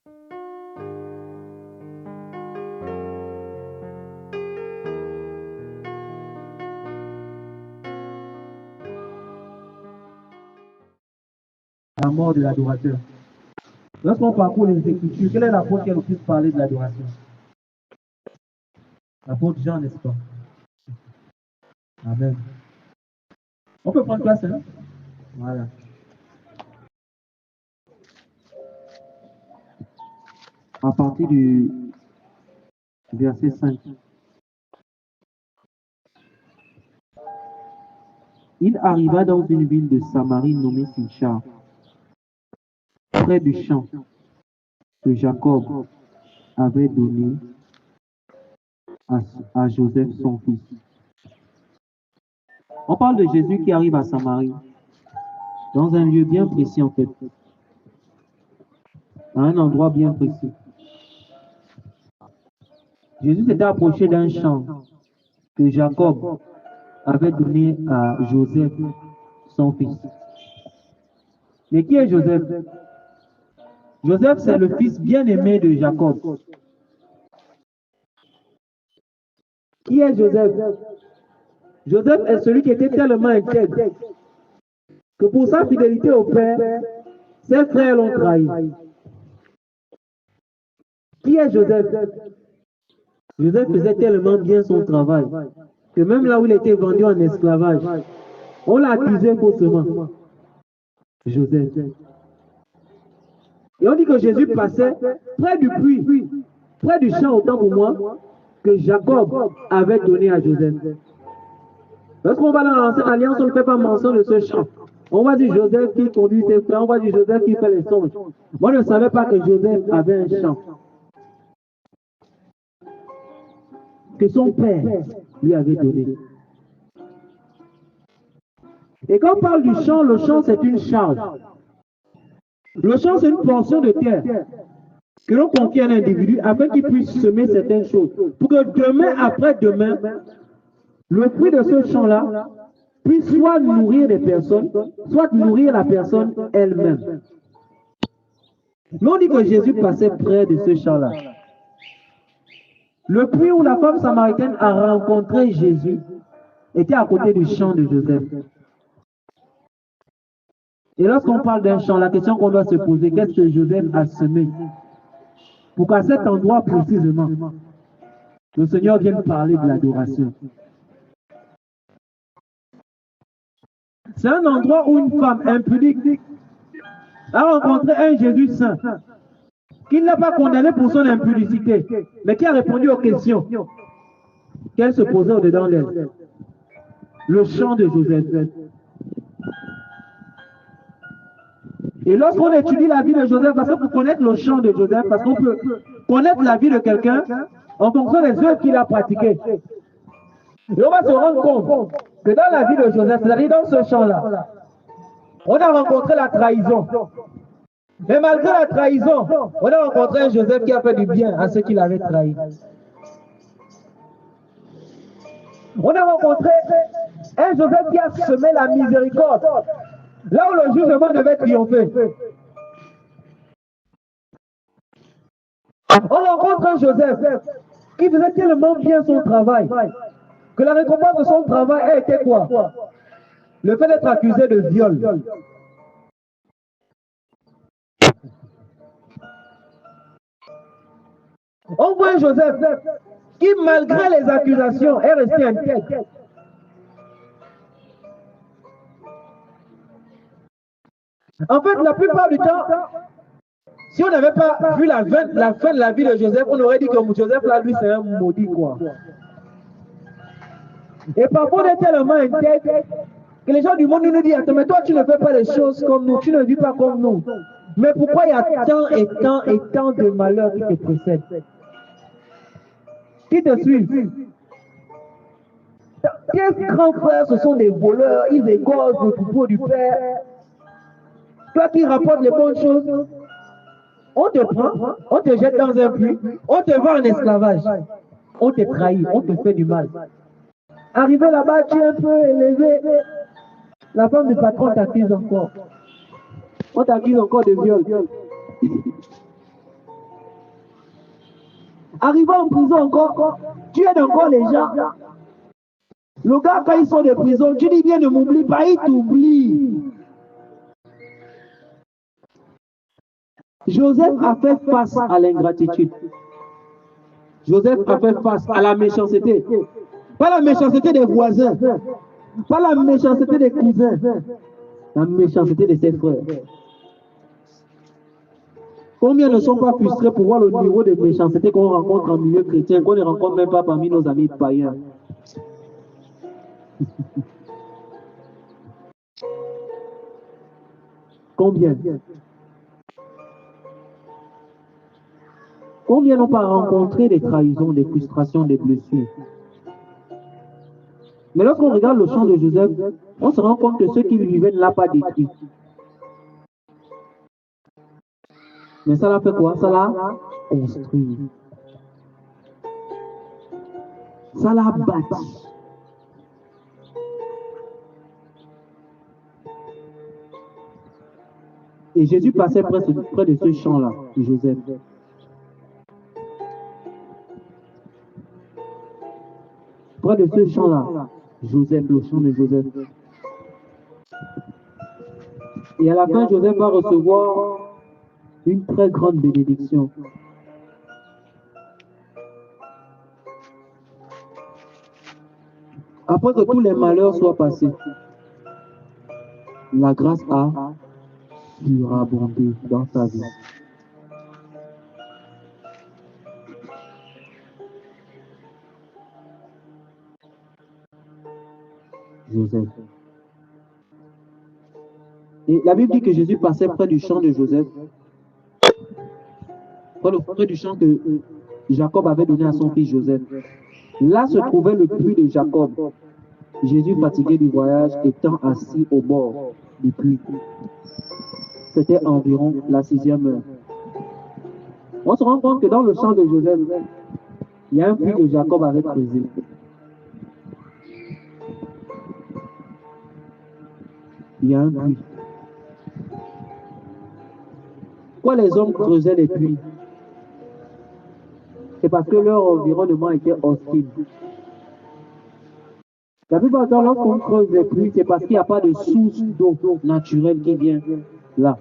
La mort de l'adorateur. Lorsqu'on parcourt les Écritures, quelle est l'apôtre qui a le plus parlé de l'adoration? L'apôtre Jean, n'est-ce pas? Amen. On peut prendre place, hein? Voilà. À partir du verset 5. Il arriva dans une ville de Samarie nommée Sychar, près du champ que Jacob avait donné à Joseph son fils. On parle de Jésus qui arrive à Samarie, dans un lieu bien précis en fait, à un endroit bien précis. Jésus s'était approché d'un champ que Jacob avait donné à Joseph, son fils. Mais qui est Joseph? Joseph, c'est le fils bien-aimé de Jacob. Qui est Joseph? Joseph est celui qui était tellement intègre que pour sa fidélité au Père, ses frères l'ont trahi. Qui est Joseph? Joseph faisait tellement bien son travail que même là où il était vendu en esclavage, on l'a accusé faussement. Joseph. Et on dit que Jésus passait près du puits, près du champ, autant pour moi, que Jacob avait donné à Joseph. Lorsqu'on va dans l'ancienne alliance, on ne fait pas mention de ce champ. On va dire Joseph qui conduit ses frères, on va dire Joseph qui fait les songes. Moi, je ne savais pas que Joseph avait un champ. Que son père lui avait donné. Et quand on parle du champ, le champ c'est une charge. Le champ c'est une portion de terre que l'on confie à un individu afin qu'il puisse semer certaines choses. Pour que demain, après-demain, le fruit de ce champ-là puisse soit nourrir des personnes, soit nourrir la personne elle-même. Mais on dit que Jésus passait près de ce champ-là. Le puits où la femme samaritaine a rencontré Jésus était à côté du champ de Joseph. Et lorsqu'on parle d'un champ, la question qu'on doit se poser, qu'est-ce que Joseph a semé? Pour qu'à cet endroit précisément, le Seigneur vienne parler de l'adoration. C'est un endroit où une femme impudique a rencontré un Jésus saint, qui ne l'a pas condamné pour son impudicité, mais qui a répondu aux questions qu'elle se posait au-dedans d'elle. Le champ de Joseph. Et lorsqu'on étudie la vie de Joseph, parce que pour connaître le champ de Joseph, parce qu'on peut connaître la vie de quelqu'un en fonction des œuvres qu'il a pratiquées. Et on va se rendre compte que dans la vie de Joseph, c'est-à-dire dans ce champ-là, on a rencontré la trahison. Mais malgré la trahison, on a rencontré un Joseph qui a fait du bien à ceux qui l'avaient trahi. On a rencontré un Joseph qui a semé la miséricorde, là où le jugement devait triompher. On rencontre un Joseph qui faisait tellement bien son travail que la récompense de son travail a été quoi? Le fait d'être accusé de viol. On voit un Joseph qui, malgré les accusations, est resté intègre. En fait, la plupart du temps, si on n'avait pas vu la fin de la vie de Joseph, on aurait dit que Joseph, là, lui, c'est un maudit, quoi. Et parfois, on est tellement intègre que les gens du monde nous disent, attends, mais toi, tu ne fais pas les choses comme nous, tu ne vis pas comme nous. Mais pourquoi il y a tant et tant et tant de malheurs qui te précèdent? Qui te suivent? Tes grands frères, ce sont des voleurs, ils égorgent le troupeau du Père. Toi qui rapportes les bonnes choses, on te prend, on te jette dans un puits, on te vend en esclavage, on te trahit, on te fait du mal. Arrivé là-bas, tu es un peu élevé, la femme du patron t'accuse encore. On t'accuse encore de viol. Arrivant en prison encore, tu aides encore les gens. Le gars, quand ils sont de prison, tu dis bien ne m'oublie pas, il t'oublie. Joseph a fait face à l'ingratitude. Joseph a fait face à la méchanceté. Pas la méchanceté des voisins, pas la méchanceté des cousins, la méchanceté de ses frères. Combien ne sont pas frustrés pour voir le niveau de méchanceté qu'on rencontre en milieu chrétien, qu'on ne rencontre même pas parmi nos amis païens? Combien? Combien n'ont pas rencontré des trahisons, des frustrations, des blessures? Mais lorsqu'on regarde le chant de Joseph, on se rend compte que ceux qui le vivaient ne l'ont pas détruit. Mais ça l'a fait quoi? Ça l'a construit. Ça l'a bâti. Et Jésus passait près de ce champ-là, de Joseph. Près de ce champ-là, Joseph, le champ de Joseph. Et à la fin, Joseph va recevoir une très grande bénédiction. Après que tous les malheurs soient passés, la grâce a surabondé dans sa vie. Joseph. Et la Bible dit que Jésus passait près du champ de Joseph, près du champ que Jacob avait donné à son fils Joseph. Là se trouvait le puits de Jacob. Jésus, fatigué du voyage, étant assis au bord du puits. C'était environ la 6e heure. On se rend compte que dans le champ de Joseph, il y a un puits que Jacob avait creusé. Il y a un puits. Pourquoi les hommes creusaient les puits? C'est parce que leur environnement était hostile. La plupart du temps, lorsqu'on creuse les puits, c'est parce qu'il n'y a pas de source d'eau naturelle qui vient là.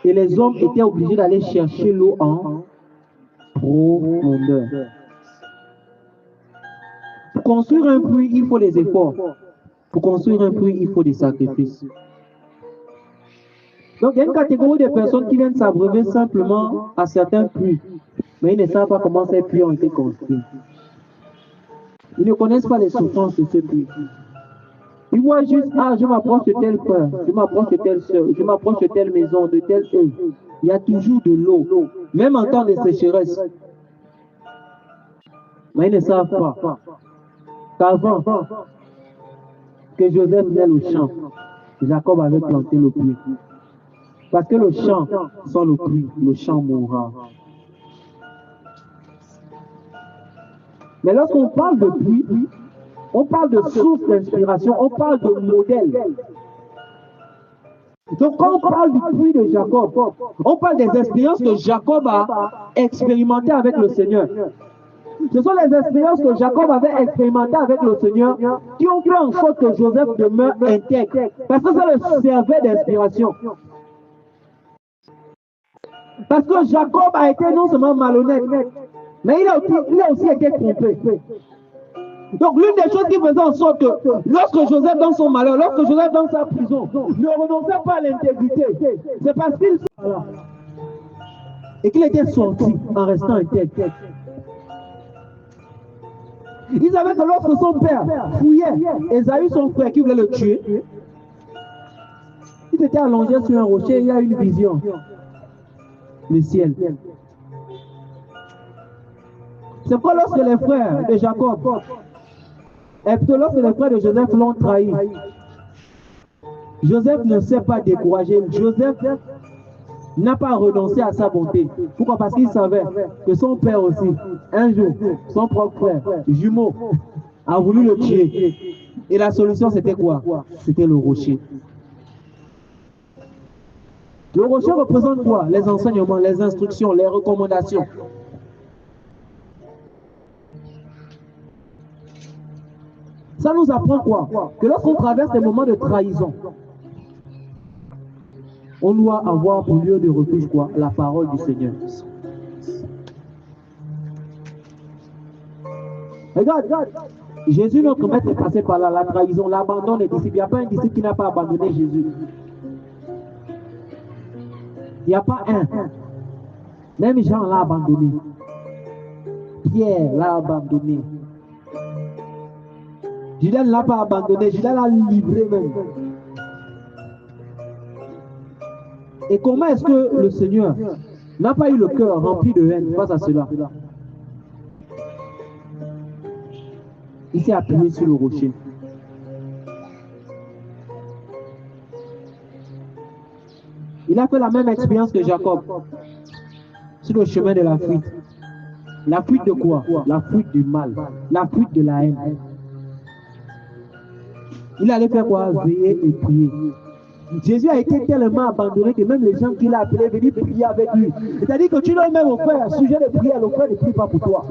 Et les hommes étaient obligés d'aller chercher l'eau en profondeur. Pour construire un puits, il faut des efforts. Pour construire un puits, il faut des sacrifices. Donc, il y a une catégorie de personnes qui viennent s'abreuver simplement à certains puits, mais ils ne savent pas comment ces puits ont été construits. Ils ne connaissent pas les souffrances de ce puits. Ils voient juste, je m'approche de tel frère, je m'approche de telle soeur, je m'approche de telle maison, de telle œuvre. Il y a toujours de l'eau, même en temps de sécheresse. Mais ils ne savent pas qu'avant que Joseph n'ait le champ, Jacob avait planté le puits. Parce que le champ sans le puits, le champ mourra. Mais lorsqu'on parle de puits, on parle de source d'inspiration, on parle de modèle. Donc quand on parle du puits de Jacob, on parle des expériences que Jacob a expérimentées avec le Seigneur. Ce sont les expériences que Jacob avait expérimentées avec le Seigneur qui ont fait en sorte que Joseph demeure intègre. Parce que ça le servait d'inspiration. Parce que Jacob a été non seulement malhonnête, mais il a aussi été trompé. Donc l'une des choses qui faisait en sorte que lorsque Joseph dans son malheur, lorsque Joseph dans sa prison, ne renonçait pas à l'intégrité, c'est parce qu'il et qu'il était sorti en restant intègre. Il savait que lorsque son père fouillait Ésaü, son frère, qui voulait le tuer, il était allongé sur un rocher et il y a une vision. Le ciel. C'est pourquoi lorsque les frères de Jacob, et plutôt lorsque les frères de Joseph l'ont trahi, Joseph ne s'est pas découragé. Joseph n'a pas renoncé à sa bonté. Pourquoi? Parce qu'il savait que son père aussi, un jour, son propre frère, jumeau, a voulu le tuer. Et la solution, c'était quoi? C'était le rocher. Le rocher représente quoi? Les enseignements, les instructions, les recommandations. Ça nous apprend quoi? Que lorsqu'on traverse des moments de trahison, on doit avoir pour lieu de refuge quoi? La parole du Seigneur. Regarde, Jésus, notre maître, est passé par là, la trahison, l'abandon des disciples. Il n'y a pas un disciple qui n'a pas abandonné Jésus. Il n'y a pas un. Même Jean l'a abandonné. Pierre l'a abandonné. Judas ne l'a pas abandonné, Judas l'a livré même. Et comment est-ce que le Seigneur n'a pas eu le cœur rempli de haine face à cela? Il s'est appuyé sur le rocher. Il a fait la même expérience que Jacob sur le chemin de la fuite. La fuite de quoi? La fuite du mal, la fuite de la haine. Il allait faire quoi? Veiller et prier. Jésus a été tellement abandonné que même les gens qu'il a appelés venir prier avec lui. C'est-à-dire que tu dois même au frère, sujet de prière, le frère ne prie pas pour toi.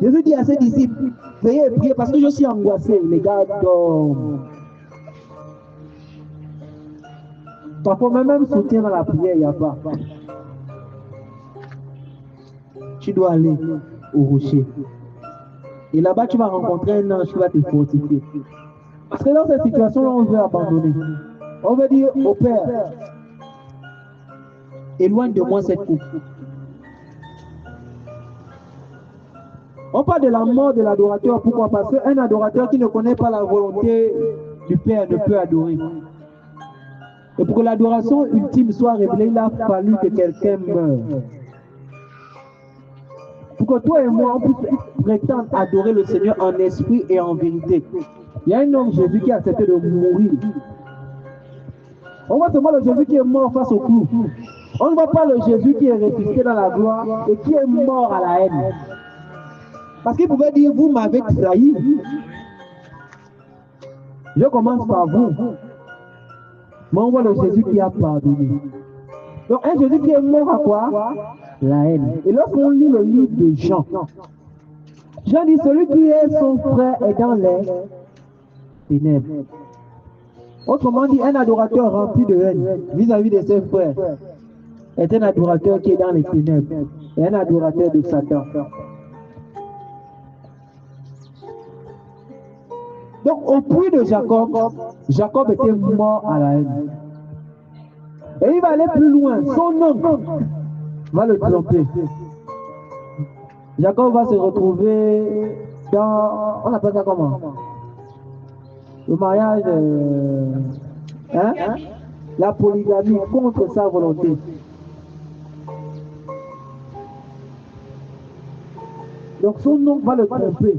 Jésus dit à ses disciples, veillez et priez parce que je suis angoissé. Les gars dorment. Parfois même soutien dans la prière, il n'y a pas. Tu dois aller au rocher. Et là-bas, tu vas rencontrer un ange qui va te fortifier. Parce que dans cette situation-là, on veut abandonner. On veut dire au Père, éloigne de moi cette coupe. On parle de la mort de l'adorateur. Pourquoi? Parce qu'un adorateur qui ne connaît pas la volonté du Père ne peut adorer. Et pour que l'adoration ultime soit révélée, il a fallu que quelqu'un meure. Pour que toi et moi, on puisse prétendre adorer le Seigneur en esprit et en vérité. Il y a un homme, Jésus, qui a accepté de mourir. On voit seulement le Jésus qui est mort face au clou. On ne voit pas le Jésus qui est ressuscité dans la gloire et qui est mort à la haine. Parce qu'il pouvait dire, vous m'avez trahi. Je commence par vous. Mais on voit le Jésus qui a pardonné. Donc un Jésus qui est mort à quoi? La haine. Et lorsqu'on lit le livre de Jean, Jean dit, celui qui est son frère est dans les ténèbres. Autrement dit, un adorateur rempli de haine vis-à-vis de ses frères est un adorateur qui est dans les ténèbres et un adorateur de Satan. Donc au puits de Jacob, Jacob était mort à la haine. Et il va aller plus loin. Son oncle va le tromper. Jacob va se retrouver dans... On appelle ça comment? Le mariage... la polygamie contre sa volonté. Donc son oncle va le tromper.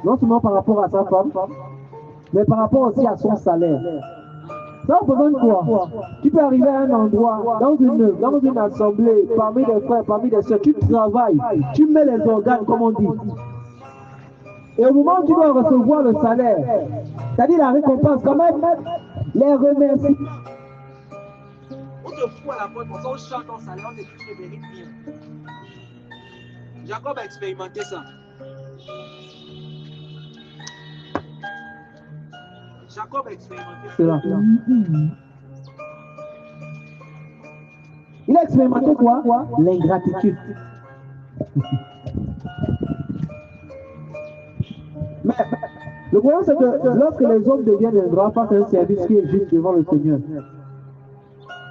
Non seulement par rapport à sa femme, mais par rapport aussi à son salaire. Ça représente quoi? Tu peux arriver à un endroit, dans une assemblée, parmi des frères, parmi des soeurs, tu travailles, tu mets les organes, comme on dit. Et au moment où tu dois recevoir le salaire, c'est-à-dire la récompense, quand même, les remercie. On te fout à la porte, on chante ton salaire, on te dit que tu ne mérites rien. Jacob a expérimenté ça. Jacob a expérimenté cela. Il a expérimenté quoi? L'ingratitude. Mais le problème, c'est que lorsque les hommes deviennent ingrats face à un service qui est juste devant le Seigneur,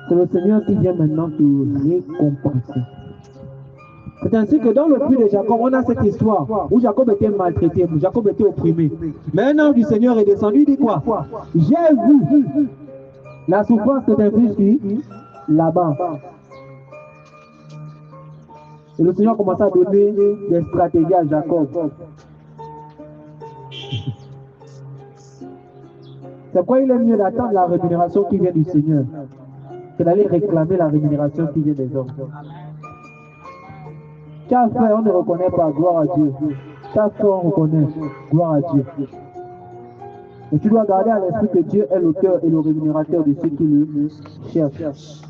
c'est le Seigneur qui vient maintenant te récompenser. C'est ainsi que dans le puits de Jacob, on a cette histoire où Jacob était maltraité, Jacob était opprimé. Mais un ange du Seigneur est descendu, il dit quoi? J'ai vu la souffrance de tes fils là-bas. Et le Seigneur commence à donner des stratégies à Jacob. C'est pourquoi il est mieux d'attendre la rémunération qui vient du Seigneur que d'aller réclamer la rémunération qui vient des hommes. Car frère, on ne reconnaît pas, gloire à Dieu. Car frère, on reconnaît, gloire à Dieu. Et tu dois garder à l'esprit que Dieu est l'auteur et le rémunérateur de ceux qui le cherchent.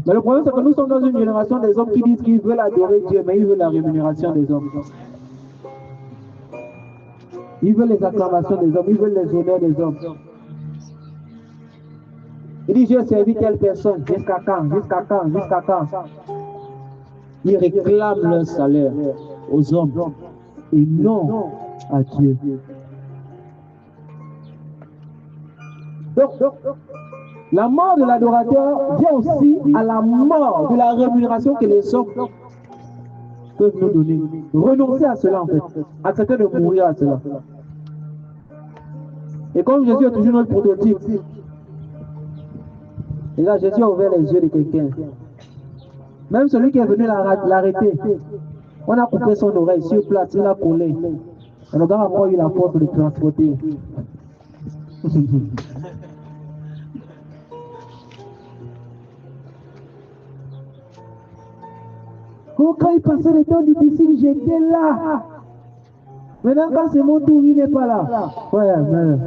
Mais le problème, c'est que nous sommes dans une génération des hommes qui disent qu'ils veulent adorer Dieu, mais ils veulent la rémunération des hommes. Ils veulent les acclamations des hommes, ils veulent les honneurs des hommes. Il dit, j'ai servi telle personne, jusqu'à quand, jusqu'à quand, jusqu'à quand. Ils réclament leur salaire aux hommes et non à Dieu. Donc, la mort de l'adorateur vient aussi à la mort de la rémunération que les hommes peuvent nous donner. Renoncer à cela en fait. Accepter de mourir à cela. Et comme Jésus est toujours notre prototype, et là Jésus a ouvert les yeux de quelqu'un. Même celui qui est venu l'arrêter, on a coupé son oreille sur place, il a collé. Et le gars a pas eu la force de le transporter. Oh, quand il passait les temps difficiles, j'étais là. Maintenant, quand c'est mon tour, il n'est pas là. Ouais, mais...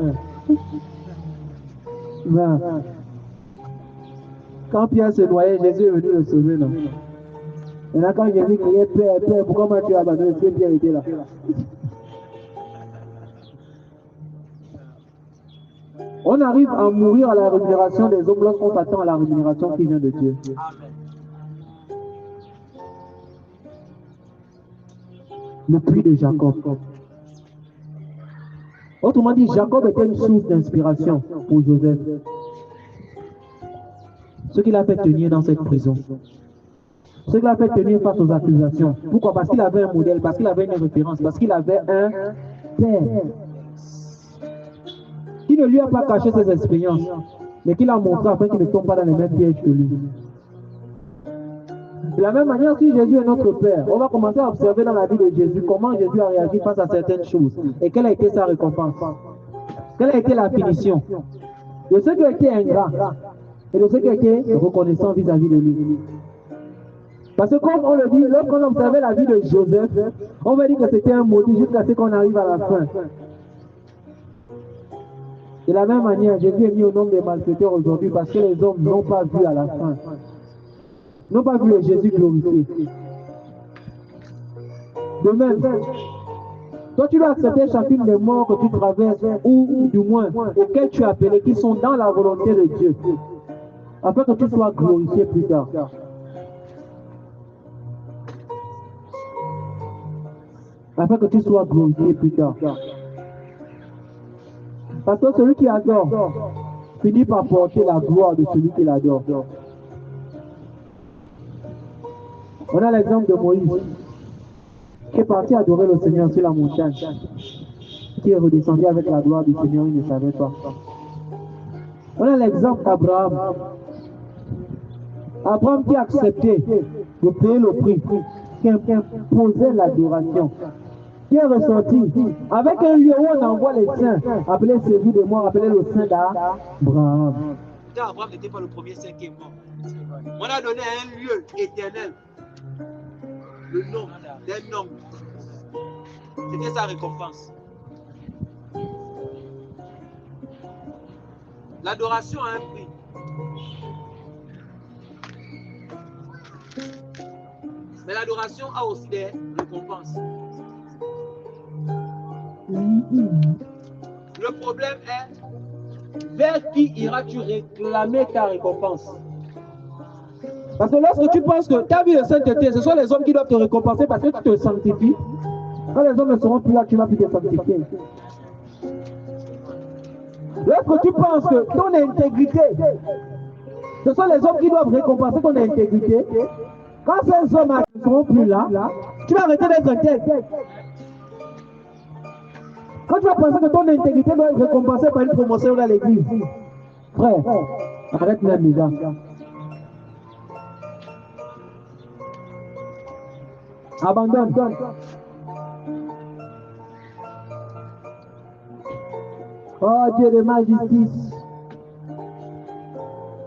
Quand Pierre se noyait, Jésus est venu le sauver, non? Maintenant, quand Jésus criait, Père, Père, pourquoi m'as-tu abandonné? Est-ce que Pierre était là? On arrive à mourir à la rémunération des hommes lorsqu'on s'attend à la rémunération qui vient de Dieu. Amen. Le puits de Jacob. Autrement dit, Jacob était une source d'inspiration pour Joseph. Ce qui l'a fait tenir dans cette prison. Ce qui l'a fait tenir face aux accusations. Pourquoi? Parce qu'il avait un modèle, parce qu'il avait une référence, parce qu'il avait un père qui ne lui a pas caché ses expériences, mais qui l'a montré afin qu'il ne tombe pas dans les mêmes pièges que lui. De la même manière, si Jésus est notre Père, on va commencer à observer dans la vie de Jésus comment Jésus a réagi face à certaines choses et quelle a été sa récompense. Quelle a été la punition de ceux qui ont été ingrats et de ceux qui ont été reconnaissants vis-à-vis de lui. Parce que comme on le dit, lorsqu'on observait la vie de Joseph, on va dire que c'était un maudit jusqu'à ce qu'on arrive à la fin. De la même manière, Jésus est mis au nombre des malfaiteurs aujourd'hui parce que les hommes n'ont pas vu à la fin. N'ont pas vu le Jésus glorifié. De même, toi tu dois accepter chacune des morts que tu traverses ou du moins auxquelles tu es appelé, qui sont dans la volonté de Dieu, afin que tu sois glorifié plus tard. Afin que tu sois glorifié plus tard. Parce que celui qui adore finit par porter la gloire de celui qui l'adore. On a l'exemple de Moïse, qui est parti adorer le Seigneur sur la montagne, qui est redescendu avec la gloire du Seigneur, il ne savait pas. On a l'exemple d'Abraham. Abraham qui a accepté de payer le prix, qui imposait l'adoration, qui est ressorti avec un lieu où on envoie les saints, appelé celui de mort, appelé le saint d'Abraham. Abraham n'était pas le premier saint qui est mort. On a donné un lieu éternel. Le nom d'un homme. C'était sa récompense. L'adoration a un prix. Mais l'adoration a aussi des récompenses. Le problème est, vers qui iras-tu réclamer ta récompense? Parce que lorsque tu penses que ta vie de sainteté, ce sont les hommes qui doivent te récompenser parce que tu te sanctifies, quand les hommes ne seront plus là, tu vas plus te sanctifier. Lorsque tu penses que ton intégrité, ce sont les hommes qui doivent récompenser ton intégrité, quand ces hommes ne seront plus là, tu vas arrêter d'être intègre. Quand tu vas penser que ton intégrité doit être récompensée par une promotion dans l'église, frère, arrête même les gars. Abandonne. Oh Dieu de ma justice.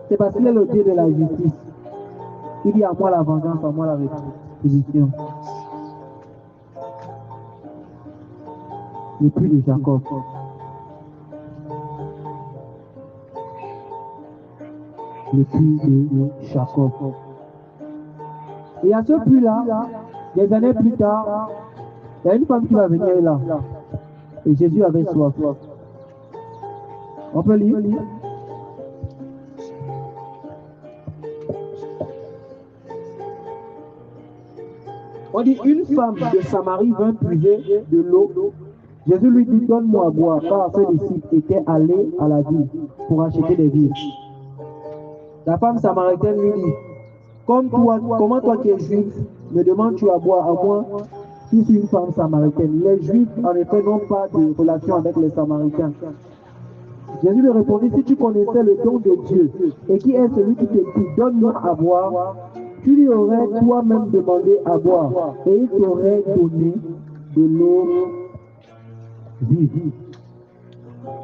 C'est parce qu'il est le Dieu de la justice. Il dit à moi la vengeance, à moi la rétribution. Le puits de Jacob. le puits de Jacob. Et à ce puits-là, des années plus tard, il y a une femme qui va venir là. Et Jésus avait soif. On peut lire? On dit une femme de Samarie vint puiser de l'eau. Jésus lui dit, donne-moi à boire, car ses disciples étaient allés à la ville pour acheter des vivres. La femme samaritaine lui dit, comment toi qui es juif, me demandes-tu à boire à moi qui suis une femme samaritaine? Les juifs, en effet, n'ont pas de relation avec les samaritains. Jésus lui répondit, si tu connaissais le don de Dieu et qui est celui qui te dit, donne-moi à boire, tu lui aurais toi-même demandé à boire et il t'aurait donné de l'eau vive.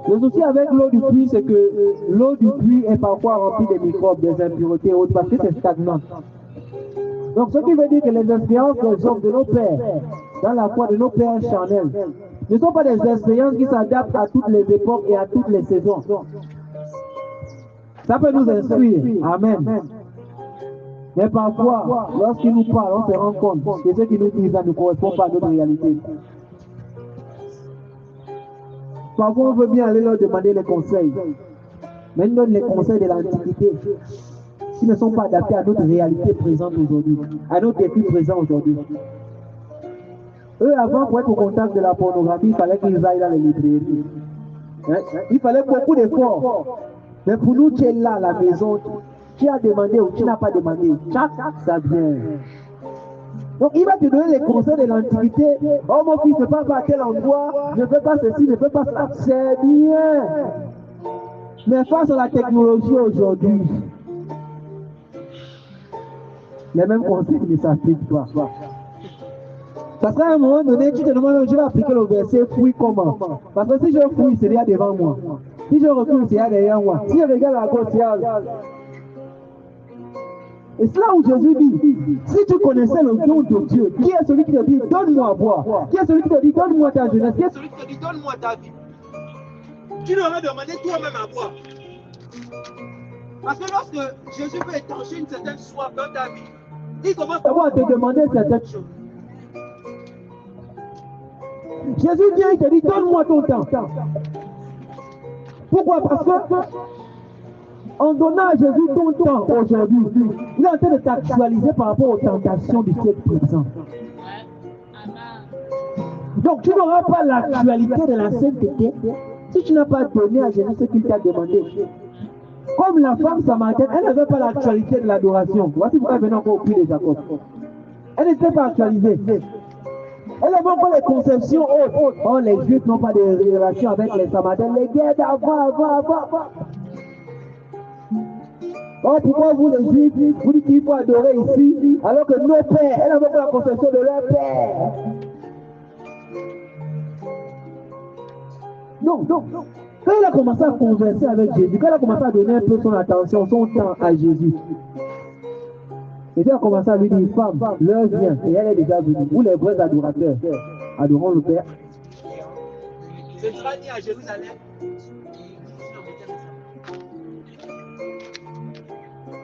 Le souci avec l'eau du puits, c'est que l'eau du puits est parfois remplie de microbes, des impuretés autres, parce que c'est stagnant. Donc, ce qui veut dire que les expériences des hommes, de nos pères, dans la foi de nos pères charnels, ne sont pas des expériences qui s'adaptent à toutes les époques et à toutes les saisons. Ça peut nous instruire. Amen. Mais parfois, lorsqu'ils nous parlent, on se rend compte que ce qu'ils nous disent ne correspond pas à notre réalité. Parfois, on veut bien aller leur demander les conseils. Mais ils donnent les conseils de l'Antiquité qui ne sont pas adaptés à notre réalité présente aujourd'hui, à notre défi présent aujourd'hui. Eux, avant, pour être au contact de la pornographie, il fallait qu'ils aillent dans les librairies. Il fallait beaucoup d'efforts. Mais pour nous, tu es là à la maison, tu as demandé ou tu n'as pas demandé, ça vient. Donc il va te donner les conseils de l'Antiquité. Oh mon fils, ne va pas à tel endroit, ne fais pas ceci, ne fais pas cela. C'est bien. Mais face à la technologie aujourd'hui, les mêmes conseils ne s'appliquent pas. Parce qu'à un moment donné, tu te demandes, je vais appliquer le verset fouille comment? Parce que si je fouille, c'est là devant moi. Si je recule, c'est là derrière moi. Si je regarde à gauche, c'est là. Et c'est là où Jésus dit, si tu connaissais le don de Dieu, qui est celui qui te dit, donne-moi à boire? Qui est celui qui te dit, donne-moi ta jeunesse? Qui est celui qui te dit, donne-moi ta vie? Tu l'aurais demandé toi-même à boire. Parce que lorsque Jésus veut étancher une certaine soif dans ta vie, il commence à te demander certaines choses. Jésus vient, il te dit, donne-moi ton temps. Pourquoi? Parce que en donnant à Jésus ton temps aujourd'hui, il est en train de t'actualiser par rapport aux tentations du siècle présent. Donc tu n'auras pas l'actualité de la sainteté si tu n'as pas donné à Jésus ce qu'il t'a demandé. Comme la femme samaritaine, elle n'avait pas l'actualité de l'adoration. Voici pourquoi elle venait encore au puits de Jacob. Elle n'était pas actualisée. Elle avait encore les conceptions autres. Oh, les Juifs n'ont pas de relation avec les Samaritains. Les guerres d'avant. Oh, pourquoi vous les Juifs, vous dites qu'il faut adorer ici, alors que nos pères, elles n'avaient pas la conception de leur père. Non. Quand il a commencé à converser avec Jésus, quand il a commencé à donner un peu son attention, son temps à Jésus, et Dieu a commencé à lui dire, femme, l'heure vient, et elle est déjà venue. Vous les vrais adorateurs, adorons le Père. Ce sera dit à Jérusalem.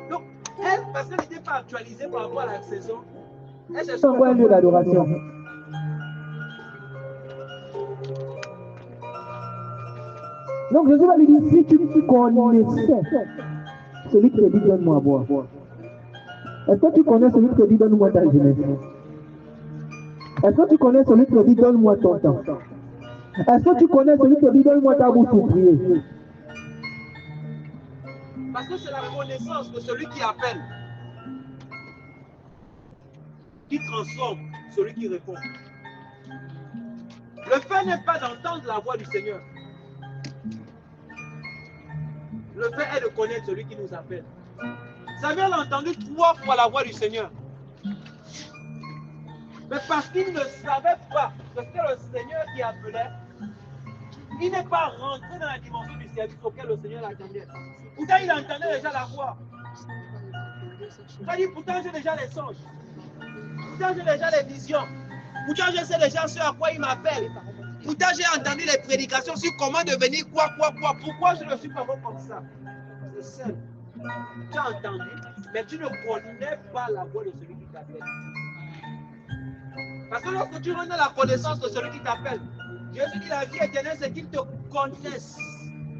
Donc, elle, parce qu'elle n'était pas actualisée par rapport à la saison, elle cherchait un lieu d'adoration. Donc Jésus va lui dire, si tu connaissais celui qui te dit donne-moi à boire, est-ce que tu connais celui qui te dit donne-moi ta jeunesse? Est-ce que tu connais celui qui te dit donne-moi ton temps? Est-ce que tu connais celui qui te dit donne-moi ta bouche pour prier? Parce que c'est la connaissance de celui qui appelle qui transforme celui qui répond. Le fait n'est pas d'entendre la voix du Seigneur. Le fait est de connaître celui qui nous appelle. Samuel a entendu 3 fois la voix du Seigneur. Mais parce qu'il ne savait pas que c'était le Seigneur qui appelait, il n'est pas rentré dans la dimension du service auquel le Seigneur l'attendait. Pourtant, il entendait déjà la voix. Il a dit, pourtant, j'ai déjà les songes. Pourtant, j'ai déjà les visions. Pourtant, je sais déjà ce à quoi il m'appelle. Pourtant, j'ai entendu les prédications sur comment devenir quoi. Pourquoi je ne suis pas bon comme ça? C'est seul. Tu as entendu, mais tu ne connais pas la voix de celui qui t'appelle. Parce que lorsque tu rentres dans la connaissance de celui qui t'appelle, Jésus dit la vie éternelle, c'est qu'il te connaisse.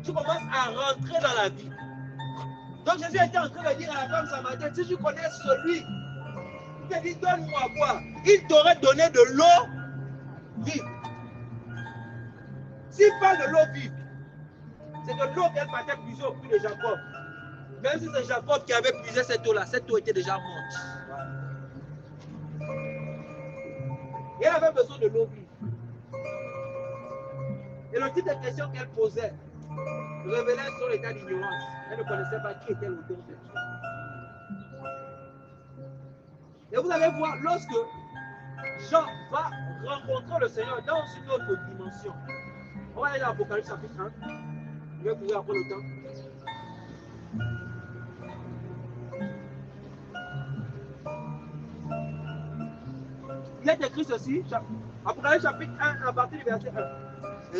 Tu commences à rentrer dans la vie. Donc Jésus était en train de dire à la femme samaritaine, si tu connais celui qui te dit donne-moi à boire, il t'aurait donné de l'eau vive. S'il parle de l'eau vive, c'est de l'eau qu'elle partait puiser au puits de Jacob. Même si c'est Jacob qui avait puisé cette eau était déjà morte. Et elle avait besoin de l'eau vive. Et le type de question qu'elle posait révélait son état d'ignorance. Elle ne connaissait pas qui était l'auteur de Dieu. Et vous allez voir, lorsque Jean va rencontrer le Seigneur dans une autre dimension, on va aller dans l'Apocalypse chapitre 1. Je vais courir après le temps. Il est écrit ceci, Apocalypse chapitre 1, à partir du verset 1.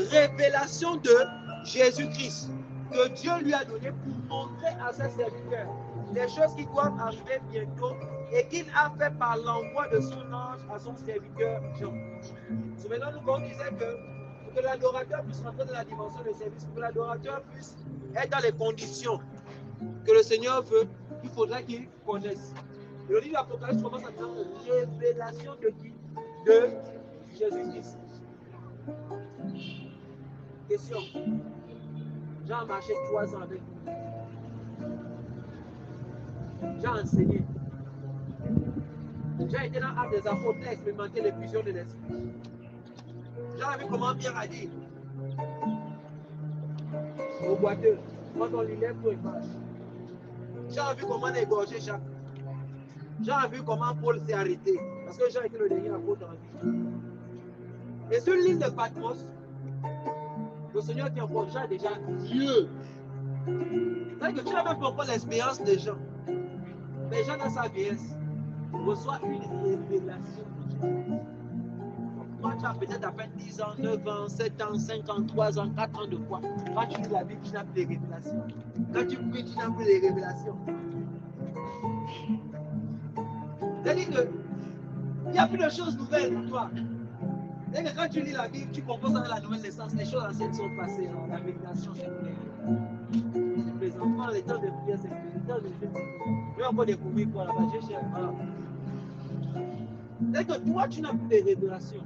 Révélation de Jésus-Christ, que Dieu lui a donné pour montrer à ses serviteurs les choses qui doivent arriver bientôt et qu'il a fait par l'envoi de son ange à son serviteur Jean. Souvenons-nous qu'on disait que pour que l'adorateur puisse rentrer dans la dimension de service, pour que l'adorateur puisse être dans les conditions que le Seigneur veut, il faudra qu'il connaisse. Et le livre de l'Apocalypse commence à prendre révélation de qui? De Jésus-Christ. Question. Jean a marché 3 ans avec nous. Jean a enseigné. Jean était dans l'acte des apôtres, il a expérimenté l'effusion de l'esprit. Jean a vu comment Pierre a dit au boiteux, quand on lui lève, tout il marche. Jean a vu comment on a égorgé Jacques. Jean a vu comment Paul s'est arrêté. Parce que Jean était le dernier apôtre en vie. Et sur l'île de Patmos, le Seigneur qui encore Jean déjà Dieu. C'est-à-dire que tu n'as même pas encore l'expérience de Jean. Mais Jean, dans sa vieillesse, reçoit une révélation de Jésus. Quand tu as peut-être à peine 10 ans, 9 ans, 7 ans, 5 ans, 3 ans, 4 ans de quoi? Quand tu lis la Bible, tu n'as plus les révélations. Quand tu pries, tu n'as plus les révélations. C'est-à-dire qu'il n'y a plus de choses nouvelles pour toi. C'est-à-dire que quand tu lis la Bible, tu composes avec la nouvelle naissance, les choses anciennes sont passées. Alors, la méditation, c'est clair. Les enfants, les temps de prière, c'est clair. Les temps de jeûne, c'est clair. Je vais encore découvrir quoi là-bas. C'est-à-dire que toi, tu n'as plus de révélations.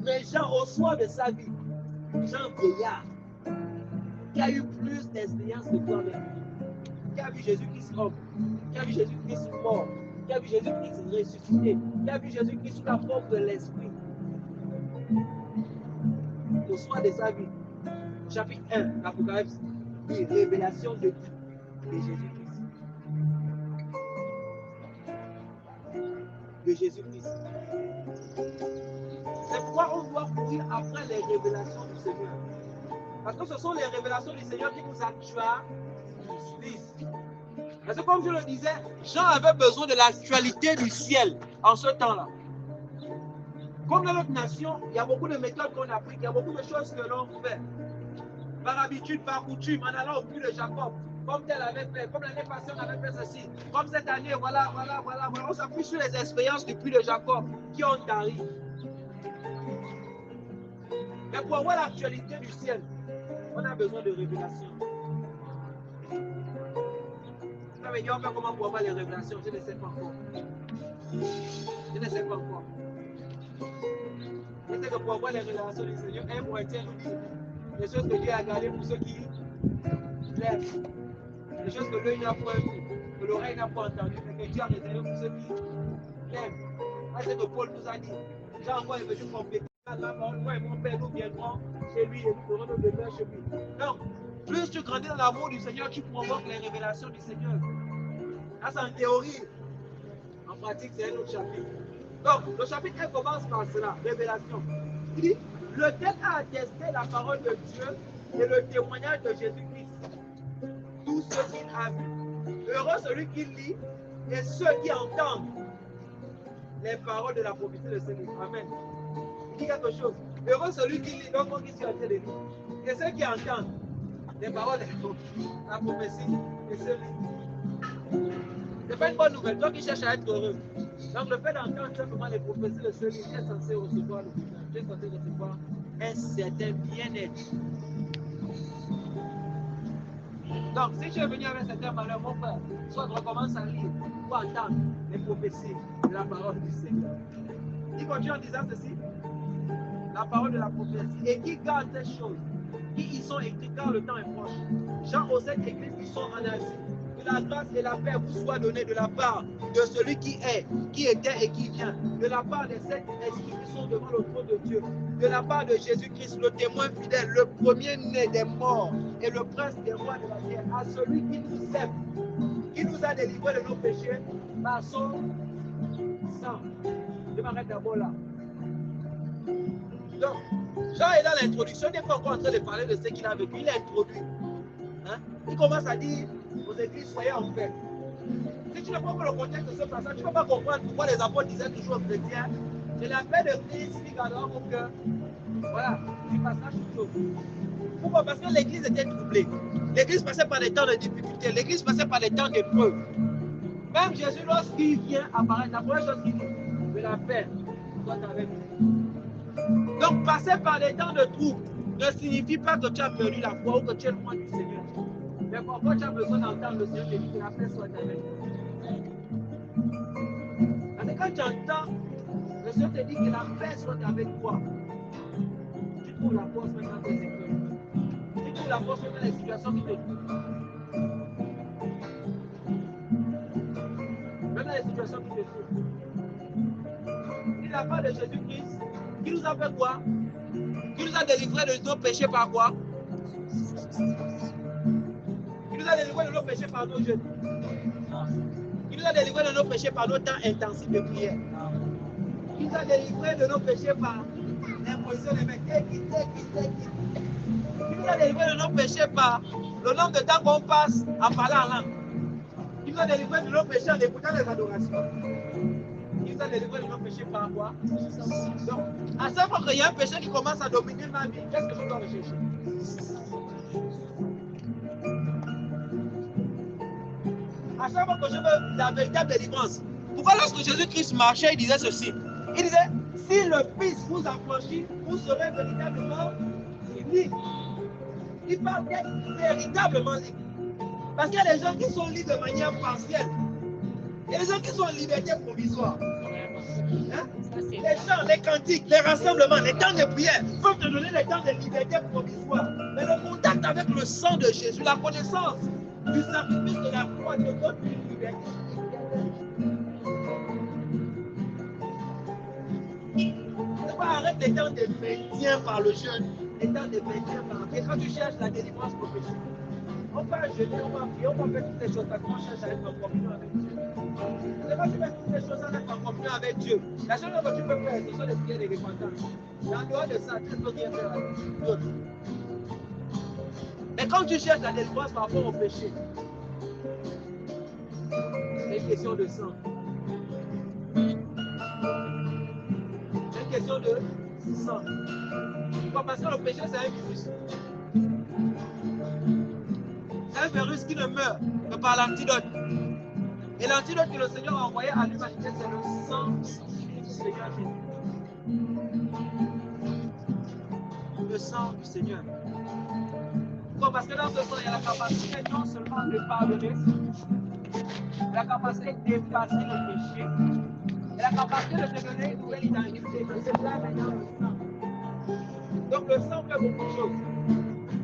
Mais Jean reçoit de sa vie, Jean vieillard, qui a eu plus d'expérience que toi avec lui, qui a vu Jésus-Christ homme, qui a vu Jésus-Christ mort, qui a vu Jésus-Christ ressuscité, qui a vu Jésus-Christ sous la forme de l'esprit. Reçoit de sa vie, chapitre 1, l'Apocalypse, dit révélation de Jésus-Christ. De Jésus-Christ. C'est pourquoi on doit courir après les révélations du Seigneur. Parce que ce sont les révélations du Seigneur qui nous actualisent. Parce que comme je le disais, Jean avait besoin de l'actualité du ciel en ce temps-là. Comme dans notre nation, il y a beaucoup de méthodes qu'on applique, il y a beaucoup de choses que l'on fait. Par habitude, par coutume, en allant au puits de Jacob, comme tel avait fait, comme l'année passée on avait fait ceci, comme cette année, voilà. On s'appuie sur les expériences du puits de Jacob qui ont tari. Mais pour avoir l'actualité du ciel, on a besoin de révélations. Ça veut dire, on fait comment pour avoir les révélations? Je ne sais pas encore. Je ne sais pas encore. Je sais que pour avoir les révélations du Seigneur, un moitié nous dit les choses que Dieu a gardées pour ceux qui l'aiment. Les choses que l'œil n'a pas vues, que l'oreille n'a pas entendues, mais que Dieu a réservé pour ceux qui l'aiment. C'est ce que Paul nous a dit. Jean encore est venu compléter la parole. Moi et mon Père, nous viendrons chez lui et nous ferons nos demeures chez lui. Donc, plus tu grandis dans l'amour du Seigneur, tu provoques les révélations du Seigneur. Ça, c'est en théorie. En pratique, c'est un autre chapitre. Donc, le chapitre 1 commence par cela, révélation. Il dit, le texte a attesté la parole de Dieu et le témoignage de Jésus-Christ. Tout ce qu'il a vu. Heureux celui qui lit et ceux qui entendent les paroles de la prophétie de Seigneur. Amen. Il dit quelque chose. Heureux celui qui lit, donc on dit sur la télé, et ceux qui entendent les paroles de la prophétie de Seigneur. C'est pas une bonne nouvelle. Toi qui cherches à être heureux. Donc le fait d'entendre simplement les prophéties de celui qui est censé recevoir le message, qui est censé recevoir un certain bien-être. Donc si tu es venu avec certain malheur, mon frère, soit recommence à lire ou à entendre les prophéties de la parole du Seigneur. Il continue en disant ceci, la parole de la prophétie, et qui garde ces choses, qui y sont écrites car le temps est proche. Jean aux 7 églises qui sont en Asie. Que la grâce et la paix vous soient données de la part de celui qui est, qui était et qui vient, de la part des 7 esprits qui sont devant le trône de Dieu, de la part de Jésus-Christ, le témoin fidèle, le premier-né des morts et le prince des rois de la terre, à celui qui nous aime, qui nous a délivrés de nos péchés par son sang. Je m'arrête d'abord là. Donc, Jean est dans l'introduction, il n'est pas encore en train de parler de ce qu'il a vécu, il a introduit. Hein? Il commence à dire aux églises, soyez en paix. Si tu ne prends pas le contexte de ce passage, tu ne peux pas comprendre pourquoi les apôtres disaient toujours aux chrétiens, c'est la paix de Christ qui gardera mon cœur. Voilà, du passage toujours. Pourquoi? Parce que l'église était troublée. L'église passait par des temps de difficulté, l'église passait par des temps d'épreuve. Même Jésus, lorsqu'il vient apparaître, la première chose qu'il dit, de la paix soit avec vous. Donc, passer par des temps de trouble ne signifie pas que tu as perdu la foi ou que tu es loin du Seigneur. Mais parfois, tu as besoin d'entendre le Seigneur te dire que la paix soit avec toi. Parce que quand tu entends le Seigneur te dit que la paix soit avec toi, tu trouves la force même dans tes épreuves. Tu trouves la force même dans les situations qui te trouvent. Même dans les situations qui te trouvent. Il n'a pas de Jésus-Christ qui nous a fait quoi? Qui nous a délivrés de nos péchés par quoi? Qui nous a délivrés de nos péchés par nos jeûnes. Qui nous a délivrés de nos péchés par nos temps intensifs de prière. Qui nous a délivrés de nos péchés par l'imposition des mecs. Qui nous a délivrés de nos péchés par le nombre de temps qu'on passe en parlant en langue. Qui nous a délivrés de nos péchés en écoutant les adorations. Qui nous a délivrés de nos péchés par quoi? Donc, à chaque fois qu'il y a un péché qui commence à dominer ma vie, qu'est-ce que je dois rechercher? À chaque fois que je veux la véritable délivrance. Pourquoi lorsque Jésus-Christ marchait, il disait ceci? Il disait, si le Fils vous affranchit, vous serez véritablement libre. Il parle d'être véritablement libre. Parce qu'il y a des gens qui sont libres de manière partielle. Il y a des gens qui sont en liberté provisoire. Hein? Les chants, les cantiques, les rassemblements, les temps de prière peuvent te donner des temps de liberté provisoire. Mais le contact avec le sang de Jésus, la connaissance du sacrifice de la croix te donne une liberté. C'est pas arrête les temps de maintien par le jeûne, les temps de maintien par la. Et quand tu cherches la délivrance prophétique, on va jeûner, on va prier, on va faire toutes ces choses parce qu'on cherche à être en communion avec Dieu. C'est quand tu fais toutes ces choses à être en communion avec Dieu, la seule chose que tu peux faire, ce sont les prières de repentance. En dehors de ça, tu ne peux rien faire avec d'autres. Mais quand tu cherches la délivrance par rapport au péché, c'est une question de sang. C'est une question de sang. Pourquoi? Parce que le péché, c'est un virus. C'est un virus qui ne meurt que par l'antidote. Et l'antidote que le Seigneur a envoyé à l'humanité, c'est le sang du Seigneur Jésus. Le sang du Seigneur. Pourquoi? Parce que dans ce sang, il y a la capacité non seulement de pardonner, la capacité d'effacer le péché, et la capacité de te donner une nouvelle identité. C'est là maintenant le sang. Donc le sang fait beaucoup de choses.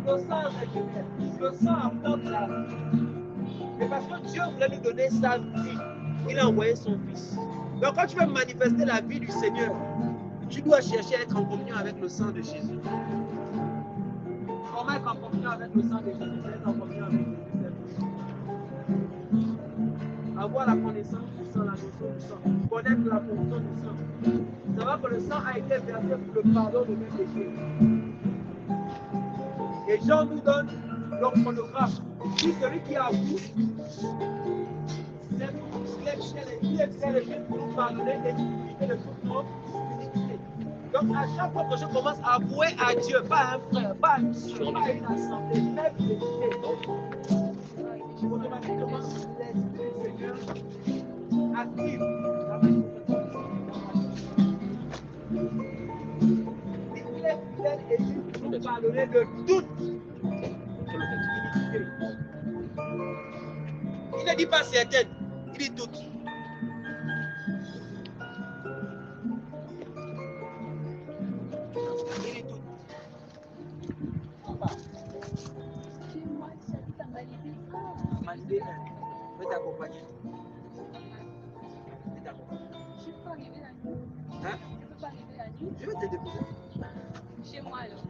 Le sang régénère. Le sang apporte la vie. Mais parce que Dieu voulait nous donner sa vie, il a envoyé son Fils. Donc quand tu veux manifester la vie du Seigneur, tu dois chercher à être en communion avec le sang de Jésus. Comment être en communion avec le sang de Jésus? C'est être en communion avec Jésus. Avoir la connaissance du sang, la notion du sang, connaître la fonction du sang. Savoir que le sang a été versé pour le pardon de mes péchés. Et Jean nous donne le chronographe. Si celui qui avoue, c'est le Christ pour nous pardonner et nous purifier de toute notre iniquité. Donc à chaque fois que je commence à avouer à Dieu, pas à un frère, pas à une soeur, pas à une assemblée, même l'unité, automatiquement, les active. Il est fidèle et juste pour te pardonner de toute iniquité. Il ne dit pas certaine, il dit toute. Il dit toute. Mandé, je vais t'accompagner. Je peux arriver la nuit. Hein? Je peux pas arriver la nuit. Je vais te déposer. Chez moi alors.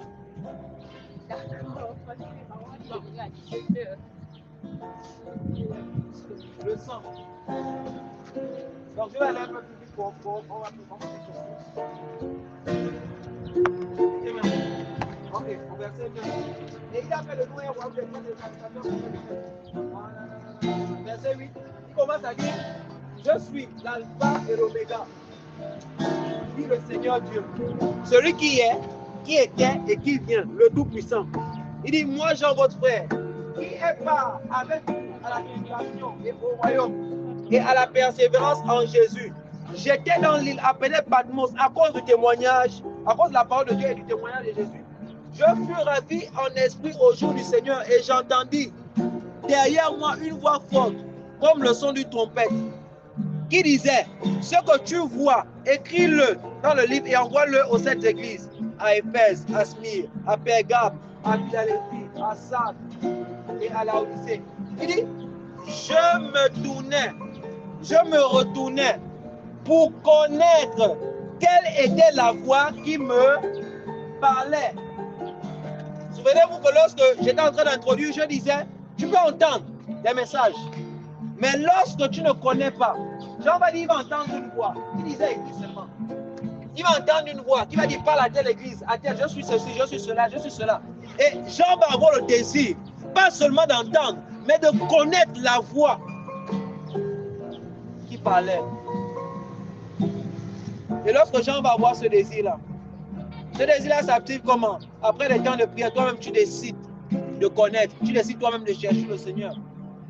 D'accord. Parce que les parents sont venus à 17h. Le sang. Donc je vais aller un peu plus vite pour on va commencer quelque chose. Et maintenant, ok, au verset 9. Et il appelle le nom et roi de verset 8. Il commence à dire, je suis l'alpha et l'oméga, dit le Seigneur Dieu, celui qui est, qui était et qui vient, le Tout-Puissant. Il dit, moi Jean, votre frère, qui est part avec vous à la tribulation et au royaume et à la persévérance en Jésus. J'étais dans l'île appelée Patmos à cause du témoignage, à cause de la parole de Dieu et du témoignage de Jésus. Je fus ravi en esprit au jour du Seigneur et j'entendis derrière moi une voix forte, comme le son d'une trompette, qui disait, ce que tu vois, écris-le dans le livre et envoie-le aux 7 églises, à Éphèse, à Smyrne, à Pergame, à Philadelphie, à Sardes et à Laodicée. Il dit, je me retournais pour connaître quelle était la voix qui me parlait. Souvenez-vous que lorsque j'étais en train d'introduire, je disais, tu peux entendre des messages, mais lorsque tu ne connais pas, Jean va dire, il va entendre une voix. Il disait seulement. Il va entendre une voix qui va dire, parle à telle église, à telle, je suis ceci, je suis cela, je suis cela. Et Jean va avoir le désir, pas seulement d'entendre, mais de connaître la voix qui parlait. Et lorsque Jean va avoir ce désir-là s'active comment? Après les temps de prière, toi-même tu décides de connaître, tu décides toi-même de chercher le Seigneur.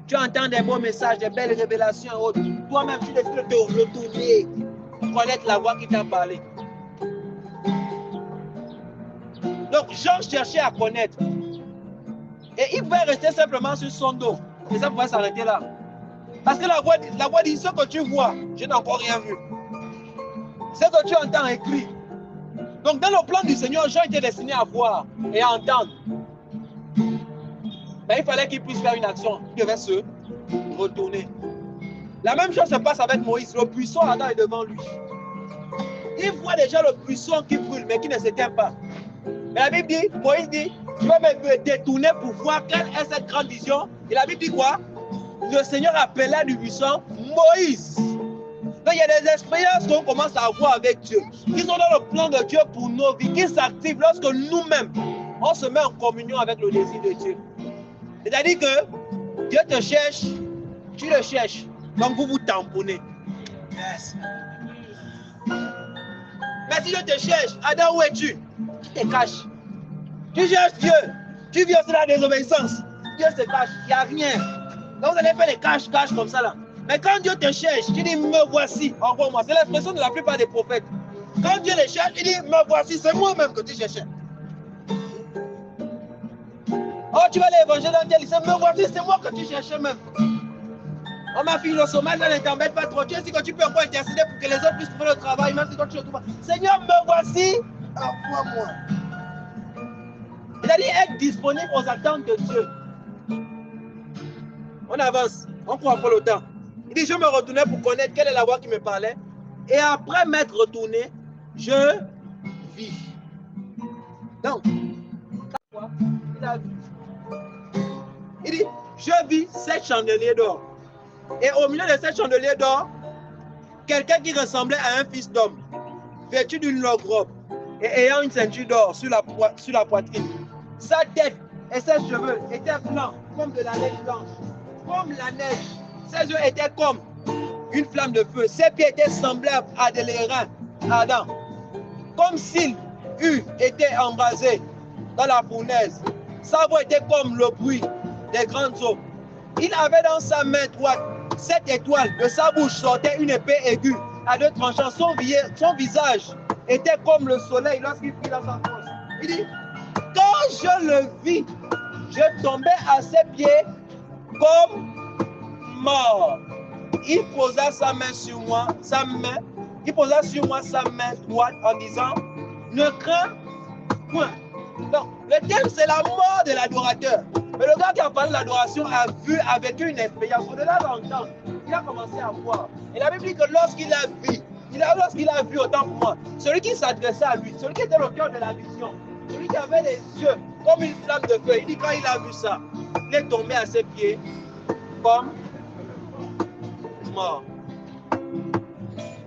Tu entends des beaux messages, des belles révélations et autres. Toi-même tu décides de te retourner, connaître la voix qui t'a parlé. Donc Jean cherchait à connaître. Et il pouvait rester simplement sur son dos. Et ça pouvait s'arrêter là. Parce que la voix dit, ce que tu vois, je n'ai encore rien vu. Ce que tu entends écrit. Donc dans le plan du Seigneur, Jean était destiné à voir et à entendre. Mais il fallait qu'il puisse faire une action. Il devait se retourner. La même chose se passe avec Moïse. Le buisson Adam est devant lui. Il voit déjà le buisson qui brûle, mais qui ne s'éteint pas. Mais la Bible dit, Moïse dit, je vais me détourner pour voir quelle est cette grande vision. Et la Bible dit quoi? Le Seigneur appela du buisson Moïse. Donc il y a des expériences qu'on commence à avoir avec Dieu, qui sont dans le plan de Dieu pour nos vies, qui s'activent lorsque nous-mêmes, on se met en communion avec le désir de Dieu. C'est-à-dire que Dieu te cherche, tu le cherches, donc vous vous tamponnez. Yes. Mais si Dieu te cherche, Adam, où es-tu? Tu te caches. Tu cherches Dieu, tu vis aussi la désobéissance. Dieu se cache, il n'y a rien. Donc vous allez faire des caches comme ça là. Mais quand Dieu te cherche, tu dis, me voici, envoie-moi. C'est l'expression de la plupart des prophètes. Quand Dieu les cherche, il dit, me voici, c'est moi-même que tu cherchais. Oh, tu vas aller évangéliser dans tel, il dit, me voici, c'est moi que tu cherchais même. Oh ma fille, le sommeil, là, ne t'embête pas trop. Tu sais que tu peux encore intercéder pour que les autres puissent trouver le travail, même si toi tu ne trouves pas. Seigneur, me voici, envoie-moi. C'est-à-dire être disponible aux attentes de Dieu. On avance, on prend encore le temps. Il dit, je me retournais pour connaître quelle est la voix qui me parlait. Et après m'être retourné, je vis. Donc, il a vu. Il dit, je vis 7 chandeliers d'or. Et au milieu de 7 chandeliers d'or, quelqu'un qui ressemblait à un fils d'homme, vêtu d'une longue robe et ayant une ceinture d'or sur la poitrine. Sa tête et ses cheveux étaient blancs comme de la neige blanche, comme la neige. Ses yeux étaient comme une flamme de feu. Ses pieds étaient semblables à des reins ardents, comme s'il eût été embrasé dans la fournaise. Sa voix était comme le bruit des grandes eaux. Il avait dans sa main droite 7 étoiles. De sa bouche sortait une épée aiguë à 2 tranchants. Son visage était comme le soleil lorsqu'il prit dans sa force. Il dit, quand je le vis, je tombais à ses pieds comme mort. Il posa sa main sur moi, il posa sur moi sa main droite en disant, ne crains point. Donc, le thème c'est la mort de l'adorateur. Mais le gars qui a parlé de l'adoration a vu avec une expérience. Au-delà d'entendre, il a commencé à voir. Et la Bible dit que lorsqu'il a vu autant pour moi, celui qui s'adressait à lui, celui qui était au cœur de la vision, celui qui avait les yeux comme une flamme de feu, il dit quand il a vu ça, il est tombé à ses pieds comme mort.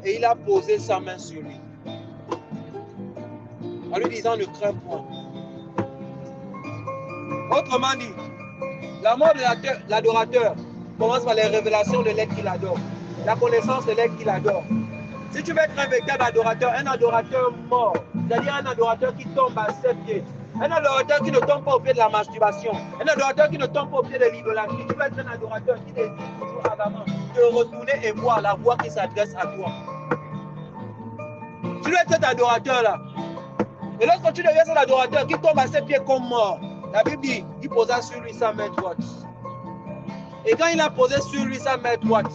Et il a posé sa main sur lui. En lui disant ne crains point. Autrement dit, la mort de l'adorateur commence par les révélations de l'être qu'il adore, la connaissance de l'être qu'il adore. Si tu veux être un véritable adorateur, un adorateur mort, c'est-à-dire un adorateur qui tombe à ses pieds, un adorateur qui ne tombe pas au pied de la masturbation, un adorateur qui ne tombe pas au pied de l'idolâtrie, tu veux être un adorateur qui désire toujours ardemment de retourner et voir la voix qui s'adresse à toi. Tu dois être cet adorateur-là. Et lorsque tu deviens cet adorateur qui tombe à ses pieds comme mort, la Bible dit, il posa sur lui sa main droite. Et quand il a posé sur lui sa main droite,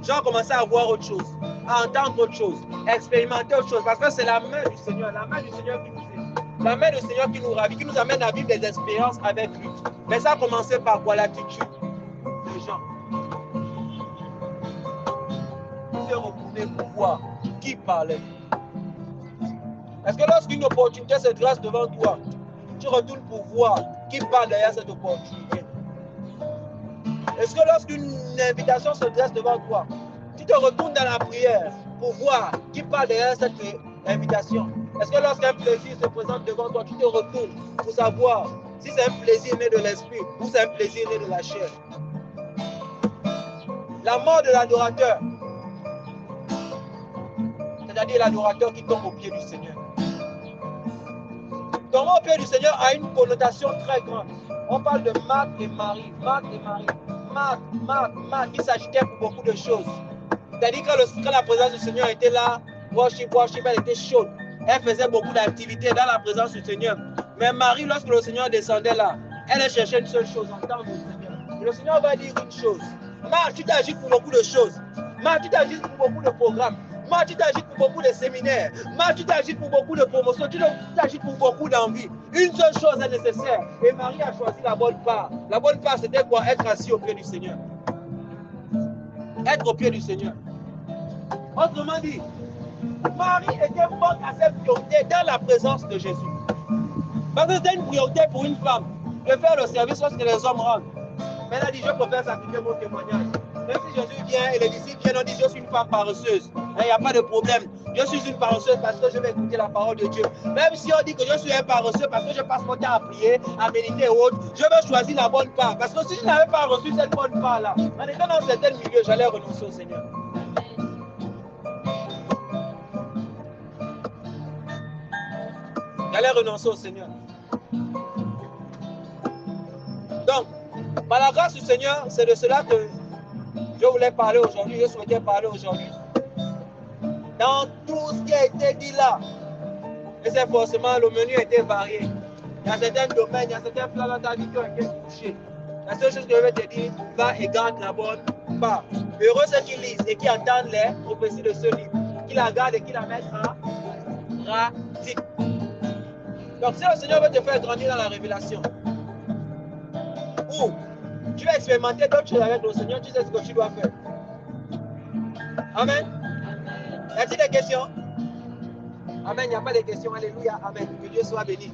Jean commençait à voir autre chose, à entendre autre chose, à expérimenter autre chose. Parce que c'est la main du Seigneur qui nous aide. La main du Seigneur qui nous ravit, qui nous amène à vivre des expériences avec lui. Mais ça a commencé par quoi? L'attitude de Jean. Il s'est retourné pour voir qui parlait. Est-ce que lorsqu'une opportunité se dresse devant toi, tu retournes pour voir qui parle derrière cette opportunité? Est-ce que lorsqu'une invitation se dresse devant toi, tu te retournes dans la prière pour voir qui parle derrière cette invitation? Est-ce que lorsqu'un plaisir se présente devant toi, tu te retournes pour savoir si c'est un plaisir né de l'esprit ou c'est un plaisir né de la chair? La mort de l'adorateur, c'est-à-dire l'adorateur qui tombe au pied du Seigneur. Tomber au pied du Seigneur a une connotation très grande. On parle de Marthe et Marie. Marthe, qui s'agitait pour beaucoup de choses. C'est-à-dire que quand la présence du Seigneur était là, worship, elle était chaude. Elle faisait beaucoup d'activités dans la présence du Seigneur. Mais Marie, lorsque le Seigneur descendait là, elle cherchait une seule chose, entendre le Seigneur. Et le Seigneur va dire une chose. Marthe, tu t'agis pour beaucoup de choses. Marthe, tu t'agis pour beaucoup de programmes. Marthe, tu t'agis pour beaucoup de séminaires. Marthe, tu t'agis pour beaucoup de promotions. Tu t'agis pour beaucoup d'envie. Une seule chose est nécessaire. Et Marie a choisi la bonne part. La bonne part, c'était quoi? Être assis au pied du Seigneur. Être au pied du Seigneur. Autrement dit, Marie était morte à cette priorité dans la présence de Jésus. Parce que c'était une priorité pour une femme de faire le service lorsque les hommes rentrent. Mais elle a dit, je préfère sacrifier mon témoignage. Même si Jésus vient et les disciples viennent, on dit, je suis une femme paresseuse. Il n'y a pas de problème. Je suis une paresseuse parce que je vais écouter la parole de Dieu. Même si on dit que je suis un paresseux parce que je passe mon temps à prier, à méditer et autres, je veux choisir la bonne part. Parce que si je n'avais pas reçu cette bonne part-là, en étant dans certains milieux, j'allais renoncer au Seigneur. J'allais renoncer au Seigneur. Donc, par la grâce du Seigneur, c'est de cela que je voulais parler aujourd'hui, je souhaitais parler aujourd'hui. Dans tout ce qui a été dit là, et c'est forcément, le menu a été varié. Il y a certains domaines, il y a certains plans dans ta vie qui ont été touchés. La seule chose que je vais te dire, va et garde la bonne part. Heureux ceux qui lisent et qui entendent les prophéties de ce livre, qui la gardent et qui la mettent en pratique. Donc si le Seigneur veut te faire grandir dans la révélation, ou tu vas expérimenter d'autres choses avec le Seigneur, tu sais ce que tu dois faire. Amen. Y a-t-il des questions? Amen, il n'y a pas de questions. Alléluia. Amen. Que Dieu soit béni.